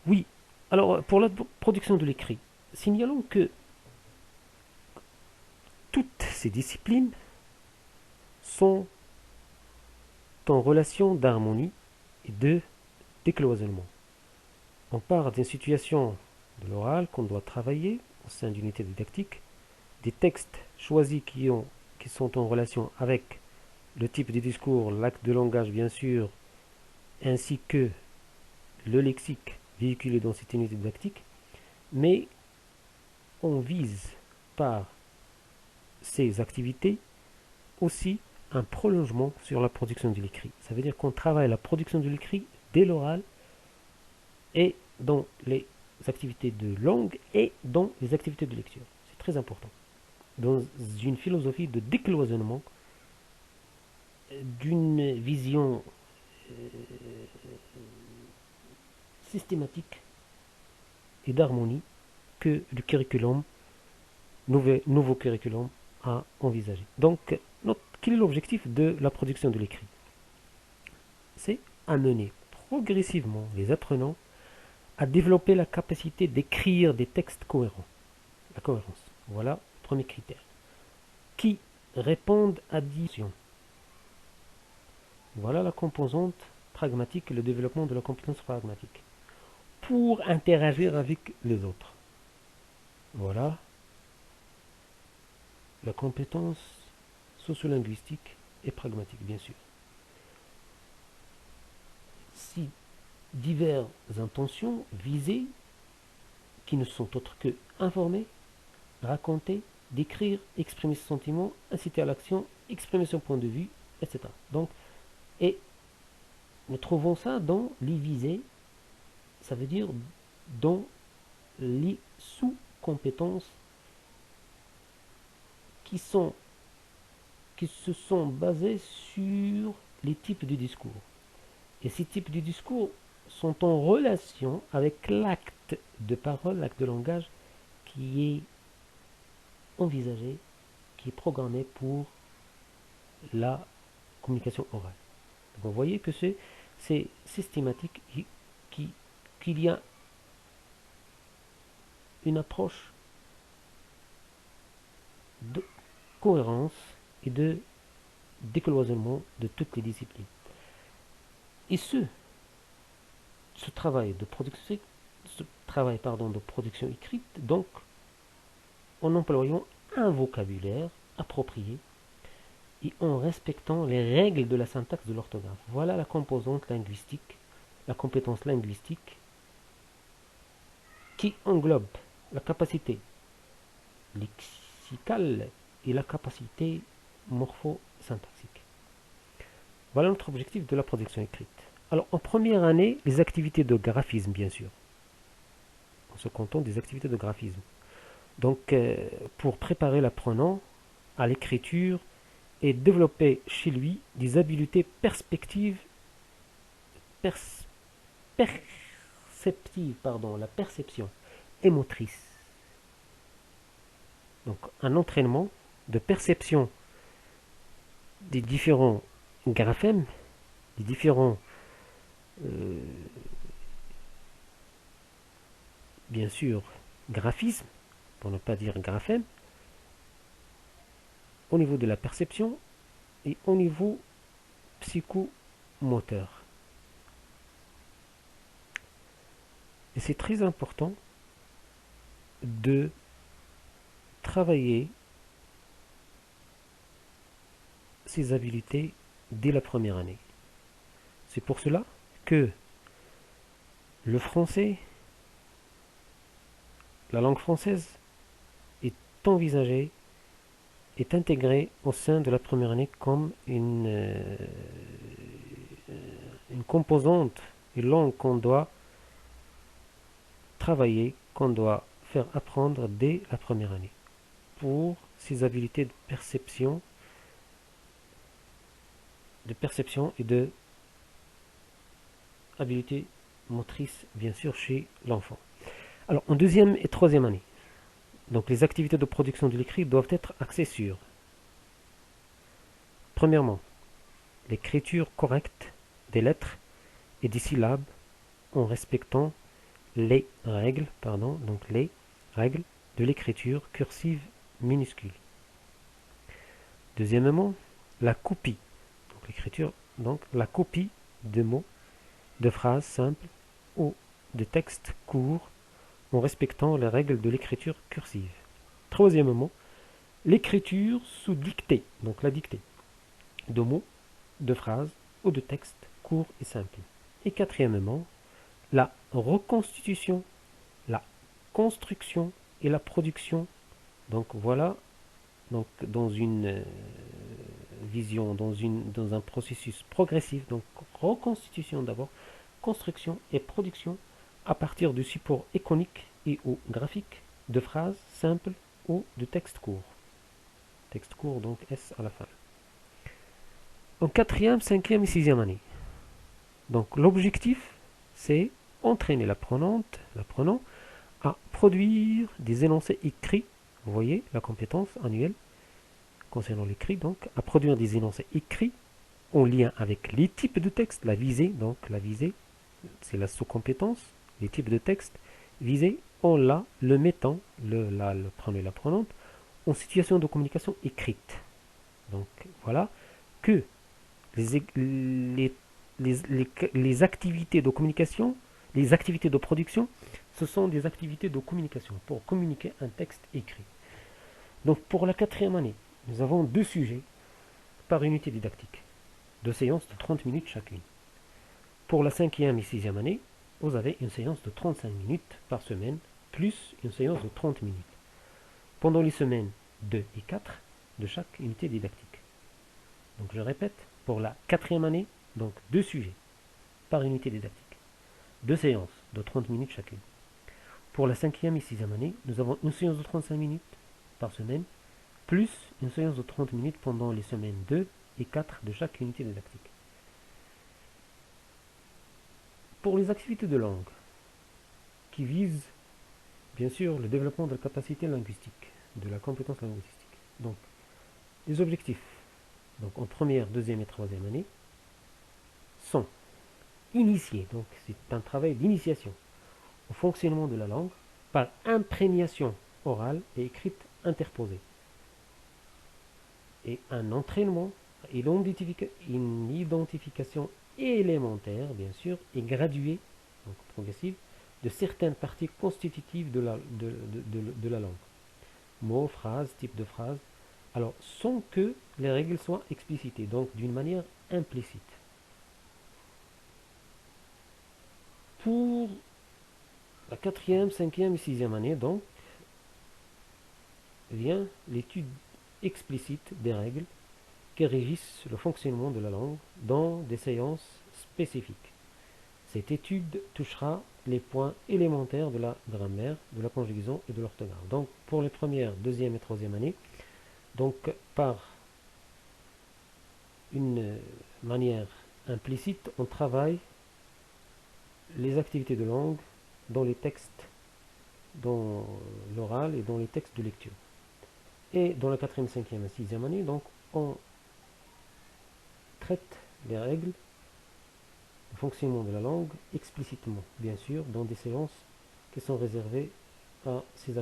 Oui, alors pour la production de l'écrit, signalons que toutes ces disciplines sont en relation d'harmonie et de décloisonnement. On part d'une situation de l'oral qu'on doit travailler au sein d'une unité didactique, des textes choisis qui sont en relation avec le type de discours, l'acte de langage bien sûr, ainsi que le lexique véhiculé dans cette unité didactique, mais on vise par ces activités aussi un prolongement sur la production de l'écrit. Ça veut dire qu'on travaille la production de l'écrit dès l'oral et dans les activités de langue et dans les activités de lecture. C'est très important. Dans une philosophie de décloisonnement, d'une vision systématique et d'harmonie que le curriculum, nouveau curriculum, a envisagé. Donc, quel est l'objectif de la production de l'écrit? C'est amener progressivement les apprenants à développer la capacité d'écrire des textes cohérents. La cohérence. Voilà le premier critère. Qui répondent à des questions. Voilà la composante pragmatique, le développement de la compétence pragmatique. Pour interagir avec les autres. Voilà la compétence sociolinguistique et pragmatique, bien sûr. Si diverses intentions visées qui ne sont autres que informer, raconter, décrire, exprimer ses sentiments, inciter à l'action, exprimer son point de vue, etc. Donc, et nous trouvons ça dans les visées, ça veut dire dans les sous-compétences qui, qui se sont basées sur les types de discours. Et ces types de discours sont en relation avec l'acte de parole, l'acte de langage qui est envisagé, qui est programmé pour la communication orale. Donc vous voyez que c'est systématique, qu'il y a une approche de cohérence et de décloisonnement de toutes les disciplines. Et ce travail de production, de production écrite, donc en employant un vocabulaire approprié et en respectant les règles de la syntaxe de l'orthographe. Voilà la composante linguistique, la compétence linguistique qui englobe la capacité lexicale et la capacité morpho-syntaxique. Voilà notre objectif de la production écrite. Alors en première année, les activités de graphisme bien sûr. On se contente des activités de graphisme. Donc pour préparer l'apprenant à l'écriture et développer chez lui des habiletés perspectives, perceptives, pardon, la perception et motrice. Donc un entraînement de perception des différents graphèmes, des différents, euh, bien sûr, graphismes, pour ne pas dire graphèmes, au niveau de la perception et au niveau psychomoteur. Et c'est très important de travailler ces habiletés dès la première année. C'est pour cela que le français, la langue française, est envisagée, est intégrée au sein de la première année comme une composante, une langue qu'on doit travailler, qu'on doit faire apprendre dès la première année pour ses habiletés de perception et de habilité motrice, bien sûr, chez l'enfant. Alors, en deuxième et troisième année, donc les activités de production de l'écrit doivent être axées sur, premièrement, l'écriture correcte des lettres et des syllabes en respectant les règles, donc les règles de l'écriture cursive minuscule. Deuxièmement, la copie. Donc l'écriture, donc la copie de mots, de phrases simples ou de textes courts en respectant les règles de l'écriture cursive. Troisièmement, l'écriture sous dictée, donc la dictée, de mots, de phrases ou de textes courts et simples. Et quatrièmement, la reconstitution, la construction et la production. Donc voilà, donc dans une vision, dans un processus progressif, donc reconstitution d'abord, construction et production à partir du support iconique et ou graphique de phrases simples ou de textes courts. Texte court, donc S à la fin. En quatrième, cinquième et sixième année. Donc l'objectif, c'est entraîner l'apprenant à produire des énoncés écrits. Vous voyez la compétence annuelle concernant l'écrit, donc à produire des énoncés écrits en lien avec les types de texte, la visée, donc la visée, c'est la sous-compétence, les types de texte visés en le mettant, l'apprenante, en situation de communication écrite. Donc voilà que les activités de communication, les activités de production, ce sont des activités de communication pour communiquer un texte écrit. Donc pour la quatrième année, nous avons 2 sujets par unité didactique, 2 séances de 30 minutes chacune. Pour la cinquième et sixième année, vous avez une séance de 35 minutes par semaine, plus une séance de 30 minutes. Pendant les semaines 2 et 4 de chaque unité didactique. Donc je répète, pour la quatrième année, donc 2 sujets par unité didactique. 2 séances de 30 minutes chacune. Pour la cinquième et sixième année, nous avons une séance de 35 minutes par semaine, plus une séance de 30 minutes pendant les semaines 2 et 4 de chaque unité didactique. Pour les activités de langue, qui visent bien sûr le développement de la capacité linguistique, de la compétence linguistique. Donc, les objectifs, donc en première, deuxième et troisième année, sont initiés, donc c'est un travail d'initiation au fonctionnement de la langue par imprégnation orale et écrite interposée. Et un entraînement, une identification élémentaire, bien sûr, et graduée, donc progressive, de certaines parties constitutives de la langue. Mots, phrases, type de phrase. Alors, sans que les règles soient explicitées, donc d'une manière implicite. Pour la quatrième, cinquième et sixième année, donc, vient l'étude explicite des règles qui régissent le fonctionnement de la langue dans des séances spécifiques. Cette étude touchera les points élémentaires de la grammaire, de la conjugaison et de l'orthographe. Donc, pour les premières, deuxième et troisième années, donc par une manière implicite, on travaille les activités de langue dans les textes, dans l'oral et dans les textes de lecture. Et dans la quatrième, cinquième et sixième année, donc on traite les règles, le fonctionnement de la langue explicitement, bien sûr, dans des séances qui sont réservées à ces activités.